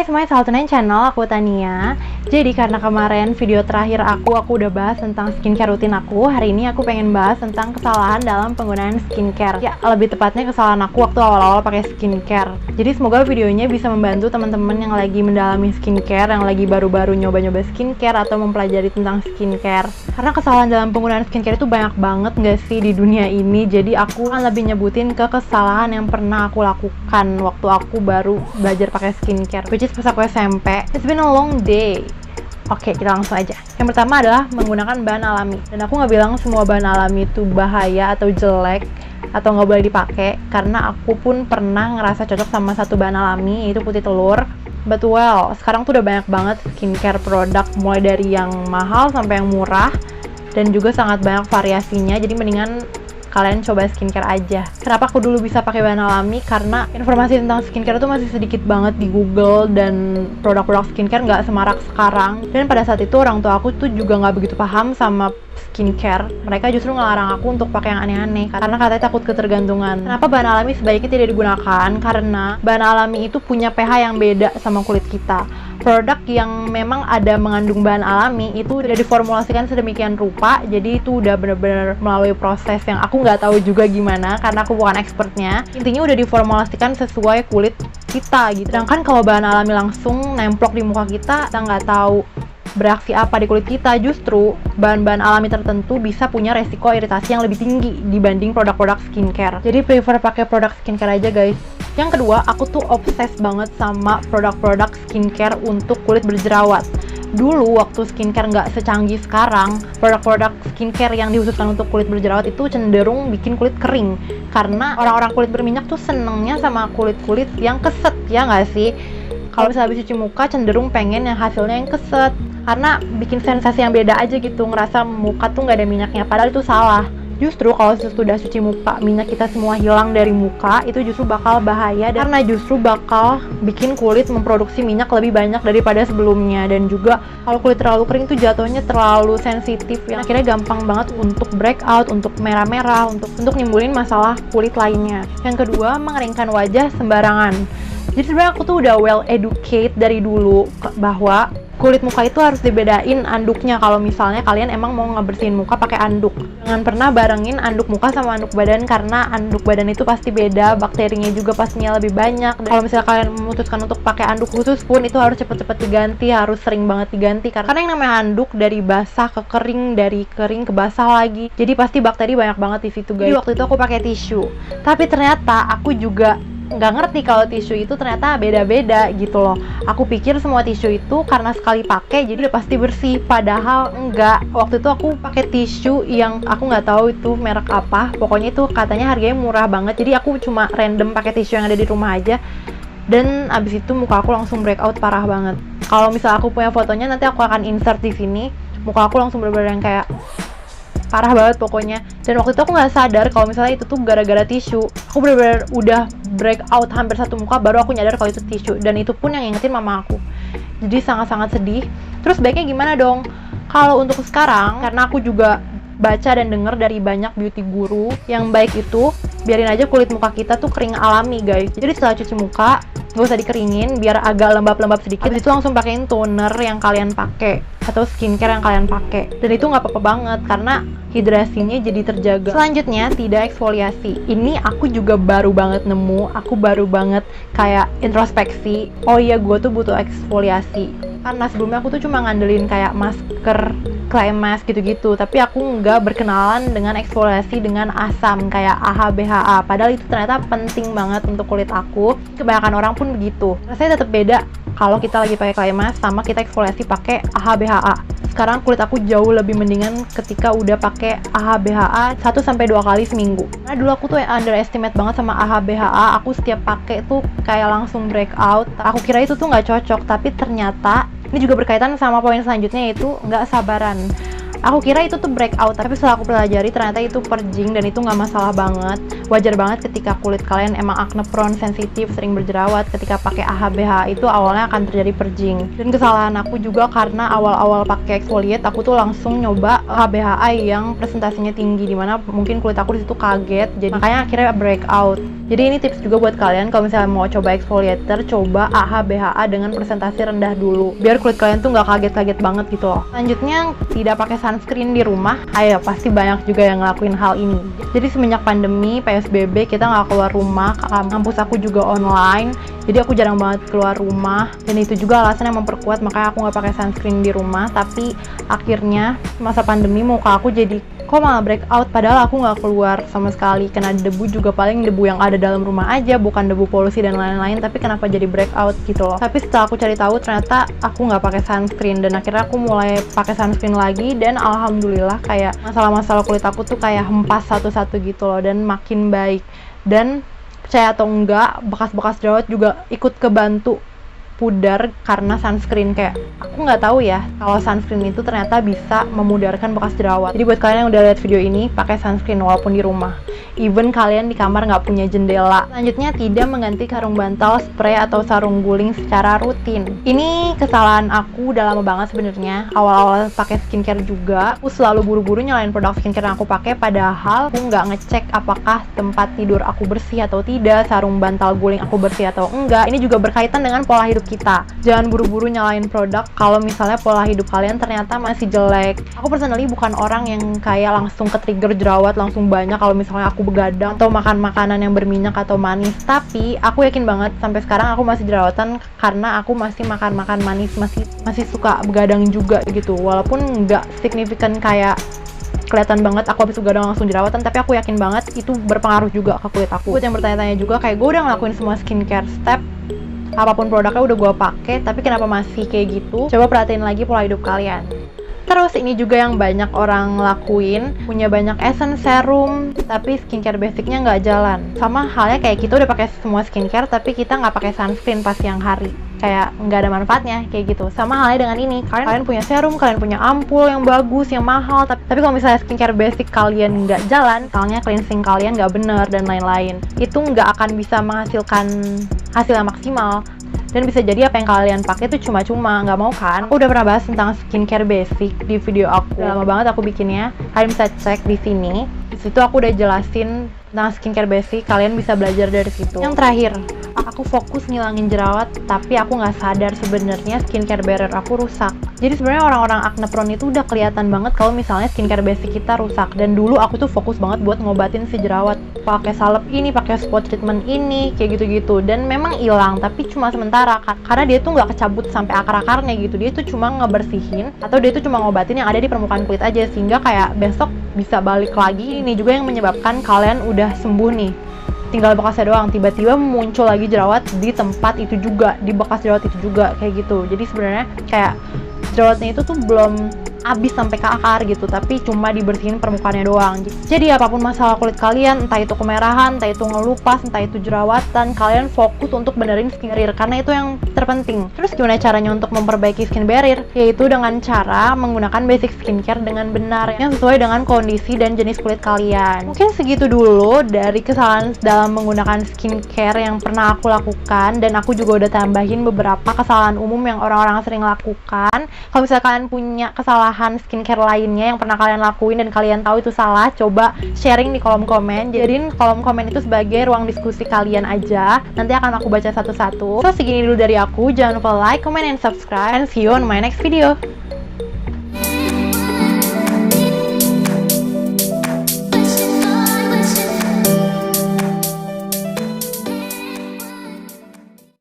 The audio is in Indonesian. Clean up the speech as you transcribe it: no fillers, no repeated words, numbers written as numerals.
semuanya, salam Tunain Channel, aku Tania. Jadi karena kemarin video terakhir aku udah bahas tentang skincare rutin aku, hari ini aku pengen bahas tentang kesalahan dalam penggunaan skincare. Ya, lebih tepatnya kesalahan aku waktu awal-awal pakai skincare. Jadi semoga videonya bisa membantu teman-teman yang lagi mendalami skincare, yang lagi baru-baru nyoba-nyoba skincare atau mempelajari tentang skincare. Karena kesalahan dalam penggunaan skincare itu banyak banget nggak sih di dunia ini. Jadi aku akan lebih nyebutin ke kesalahan yang pernah aku lakukan waktu aku baru belajar pakai skincare, which is pas aku SMP. It's been a long day. Oke, kita langsung aja. Yang pertama adalah menggunakan bahan alami. Dan aku nggak bilang semua bahan alami itu bahaya atau jelek atau nggak boleh dipakai, karena aku pun pernah ngerasa cocok sama satu bahan alami, yaitu putih telur. But well, sekarang tuh udah banyak banget skincare produk, mulai dari yang mahal sampai yang murah, dan juga sangat banyak variasinya. Jadi mendingan kalian coba skincare aja. Kenapa aku dulu bisa pakai bahan alami? Karena informasi tentang skincare itu masih sedikit banget di Google, dan produk-produk skincare nggak semarak sekarang. Dan pada saat itu orang tua aku tuh juga nggak begitu paham sama skincare. Mereka justru ngelarang aku untuk pakai yang aneh-aneh karena katanya takut ketergantungan. Kenapa bahan alami sebaiknya tidak digunakan? Karena bahan alami itu punya pH yang beda sama kulit kita. Produk yang memang ada mengandung bahan alami itu udah diformulasikan sedemikian rupa, jadi itu udah bener-bener melalui proses yang aku nggak tahu juga gimana karena aku bukan expertnya. Intinya udah diformulasikan sesuai kulit kita gitu. Sedangkan kalau bahan alami langsung nemplok di muka kita nggak tahu bereaksi apa di kulit kita. Justru bahan-bahan alami tertentu bisa punya resiko iritasi yang lebih tinggi dibanding produk-produk skincare. Jadi prefer pakai produk skincare aja guys. Yang kedua, aku tuh obses banget sama produk-produk skincare untuk kulit berjerawat. Dulu waktu skincare nggak secanggih sekarang, produk-produk skincare yang dihususkan untuk kulit berjerawat itu cenderung bikin kulit kering. Karena orang-orang kulit berminyak tuh senengnya sama kulit-kulit yang keset, ya nggak sih? Kalau misalnya habis cuci muka cenderung pengen yang hasilnya yang keset, karena bikin sensasi yang beda aja gitu, ngerasa muka tuh nggak ada minyaknya, padahal itu salah. Justru kalau sudah cuci muka, minyak kita semua hilang dari muka, itu justru bakal bahaya, karena justru bakal bikin kulit memproduksi minyak lebih banyak daripada sebelumnya. Dan juga kalau kulit terlalu kering tuh jatuhnya terlalu sensitif, yang akhirnya gampang banget untuk breakout, untuk merah-merah, untuk nimbulin masalah kulit lainnya. Yang kedua, mengeringkan wajah sembarangan. Jadi sebenarnya aku tuh udah well educate dari dulu bahwa kulit muka itu harus dibedain anduknya. Kalau misalnya kalian emang mau ngebersihin muka pakai anduk, jangan pernah barengin anduk muka sama anduk badan, karena anduk badan itu pasti beda, bakterinya juga pastinya lebih banyak. Dan kalau misalnya kalian memutuskan untuk pakai anduk khusus pun, itu harus cepet-cepet diganti, harus sering banget diganti, karena yang namanya anduk dari basah ke kering, dari kering ke basah lagi, jadi pasti bakteri banyak banget di situ guys. Jadi waktu itu aku pakai tisu, tapi ternyata aku juga nggak ngerti kalau tisu itu ternyata beda-beda gitu loh. Aku pikir semua tisu itu karena sekali pakai jadi udah pasti bersih, padahal enggak. Waktu itu aku pakai tisu yang aku nggak tahu itu merek apa, pokoknya itu katanya harganya murah banget, jadi aku cuma random pakai tisu yang ada di rumah aja, dan abis itu muka aku langsung breakout parah banget. Kalau misal aku punya fotonya nanti aku akan insert di sini. Muka aku langsung bener-bener yang kayak parah banget pokoknya. Dan waktu itu aku nggak sadar kalau misalnya itu tuh gara-gara tisu. Aku bener-bener udah breakout hampir satu muka baru aku nyadar kalau itu tisu, dan itu pun yang ngingetin mama aku. Jadi sangat-sangat sedih. Terus baiknya gimana dong? Kalau untuk sekarang, karena aku juga baca dan denger dari banyak beauty guru, yang baik itu biarin aja kulit muka kita tuh kering alami guys. Jadi setelah cuci muka nggak usah dikeringin, biar agak lembab-lembab sedikit. Habis itu langsung pakein toner yang kalian pakai atau skincare yang kalian pakai, dan itu nggak apa-apa banget karena hidrasinya jadi terjaga. Selanjutnya, tidak eksfoliasi. Ini aku juga baru banget nemu, aku baru banget kayak introspeksi, oh iya gue tuh butuh eksfoliasi. Karena sebelumnya aku tuh cuma ngandelin kayak masker, clay mask gitu-gitu, tapi aku nggak berkenalan dengan eksfoliasi dengan asam kayak AHA, BHA, padahal itu ternyata penting banget untuk kulit aku. Kebanyakan orang pun begitu. Rasanya tetap beda kalau kita lagi pakai clay mask sama kita eksfoliasi pakai AHA, BHA. Sekarang kulit aku jauh lebih mendingan ketika udah pakai AHA, BHA 1-2 kali seminggu. Karena dulu aku tuh underestimate banget sama AHA, BHA. Aku setiap pakai tuh kayak langsung breakout. Aku kira itu tuh nggak cocok, tapi ternyata ini juga berkaitan sama poin selanjutnya, yaitu nggak sabaran. Aku kira itu tuh breakout, tapi setelah aku pelajari ternyata itu purging dan itu nggak masalah banget. Wajar banget ketika kulit kalian emang acne prone, sensitif, sering berjerawat. Ketika pakai AHA BHA itu awalnya akan terjadi purging. Dan kesalahan aku juga karena awal-awal pakai exfoliate aku tuh langsung nyoba AHA BHA yang presentasinya tinggi, dimana mungkin kulit aku disitu kaget, jadi makanya akhirnya breakout. Jadi ini tips juga buat kalian kalau misalnya mau coba exfoliator, coba AHA BHA dengan presentasi rendah dulu, biar kulit kalian tuh nggak kaget-kaget banget gitu loh. Selanjutnya, tidak pakai sunscreen di rumah. Ayo, pasti banyak juga yang ngelakuin hal ini. Jadi semenjak pandemi PSBB kita nggak keluar rumah, kampus aku juga online, jadi aku jarang banget keluar rumah, dan itu juga alasan yang memperkuat makanya aku nggak pakai sunscreen di rumah. Tapi akhirnya masa pandemi muka aku jadi kok malah breakout, padahal aku nggak keluar sama sekali. Kena debu juga paling debu yang ada dalam rumah aja, bukan debu polusi dan lain-lain, tapi kenapa jadi breakout gitu loh. Tapi setelah aku cari tahu ternyata aku nggak pakai sunscreen, dan akhirnya aku mulai pakai sunscreen lagi, dan alhamdulillah kayak masalah-masalah kulit aku tuh kayak hempas satu-satu gitu loh, dan makin baik. Dan percaya atau enggak, bekas-bekas jerawat juga ikut kebantu pudar karena sunscreen. Kayak aku nggak tahu ya kalau sunscreen itu ternyata bisa memudarkan bekas jerawat. Jadi buat kalian yang udah lihat video ini, pakai sunscreen walaupun di rumah, even kalian di kamar nggak punya jendela. Selanjutnya, tidak mengganti sarung bantal, spray atau sarung guling secara rutin. Ini kesalahan aku udah lama banget sebenarnya. Awal-awal pakai skincare juga aku selalu buru-buru nyalain produk skincare yang aku pakai, padahal aku nggak ngecek apakah tempat tidur aku bersih atau tidak, sarung bantal guling aku bersih atau enggak. Ini juga berkaitan dengan pola hidup kita. Jangan buru-buru nyalain produk kalau misalnya pola hidup kalian ternyata masih jelek. Aku personally bukan orang yang kayak langsung ke trigger jerawat langsung banyak kalau misalnya aku begadang atau makan makanan yang berminyak atau manis. Tapi aku yakin banget sampai sekarang aku masih jerawatan karena aku masih makan manis, masih suka begadang juga gitu. Walaupun nggak signifikan kayak kelihatan banget aku habis begadang langsung jerawatan, tapi aku yakin banget itu berpengaruh juga ke kulit aku. Buat yang bertanya-tanya juga, kayak gue udah ngelakuin semua skincare step, apapun produknya udah gue pakai, tapi kenapa masih kayak gitu? Coba perhatiin lagi pola hidup kalian. Terus ini juga yang banyak orang lakuin, punya banyak essence, serum, tapi skincare basicnya nggak jalan. Sama halnya kayak kita udah pakai semua skincare, tapi kita nggak pakai sunscreen pas siang hari. Kayak nggak ada manfaatnya, kayak gitu. Sama halnya dengan ini, kalian punya serum, kalian punya ampul yang bagus, yang mahal, tapi kalau misalnya skincare basic kalian nggak jalan, misalnya cleansing kalian nggak bener dan lain-lain, itu nggak akan bisa menghasilkan hasil yang maksimal. Dan bisa jadi apa yang kalian pakai itu cuma-cuma, nggak mau kan? Aku udah pernah bahas tentang skincare basic di video aku. Udah lama banget aku bikinnya. Kalian bisa cek di sini. Di situ aku udah jelasin tentang skincare basic. Kalian bisa belajar dari situ. Yang terakhir, aku fokus ngilangin jerawat, tapi aku nggak sadar sebenarnya skincare barrier aku rusak. Jadi sebenarnya orang-orang acne prone itu udah kelihatan banget kalau misalnya skincare basic kita rusak. Dan dulu aku tuh fokus banget buat ngobatin si jerawat, pakai salep ini, pakai spot treatment ini, kayak gitu-gitu. Dan memang hilang, tapi cuma sementara karena dia tuh nggak kecabut sampai akar-akarnya gitu. Dia tuh cuma ngebersihin atau dia tuh cuma ngobatin yang ada di permukaan kulit aja, sehingga kayak besok bisa balik lagi. Ini juga yang menyebabkan kalian udah sembuh nih, tinggal bekasnya doang, tiba-tiba muncul lagi jerawat di tempat itu juga, di bekas jerawat itu juga, kayak gitu. Jadi sebenarnya kayak jerawatnya itu tuh belum habis sampai ke akar gitu, tapi cuma dibersihin permukaannya doang. Jadi apapun masalah kulit kalian, entah itu kemerahan, entah itu ngelupas, entah itu jerawatan, kalian fokus untuk benerin skin barrier karena itu yang terpenting. Terus gimana caranya untuk memperbaiki skin barrier? Yaitu dengan cara menggunakan basic skincare dengan benar yang sesuai dengan kondisi dan jenis kulit kalian. Mungkin segitu dulu dari kesalahan dalam menggunakan skincare yang pernah aku lakukan, dan aku juga udah tambahin beberapa kesalahan umum yang orang-orang sering lakukan. Kalau misalnya kalian punya kesalahan skincare lainnya yang pernah kalian lakuin dan kalian tahu itu salah, coba sharing di kolom komen. Jadiin kolom komen itu sebagai ruang diskusi kalian aja, nanti akan aku baca satu-satu. So segini dulu dari aku, jangan lupa like, comment, and subscribe, and see you on my next video.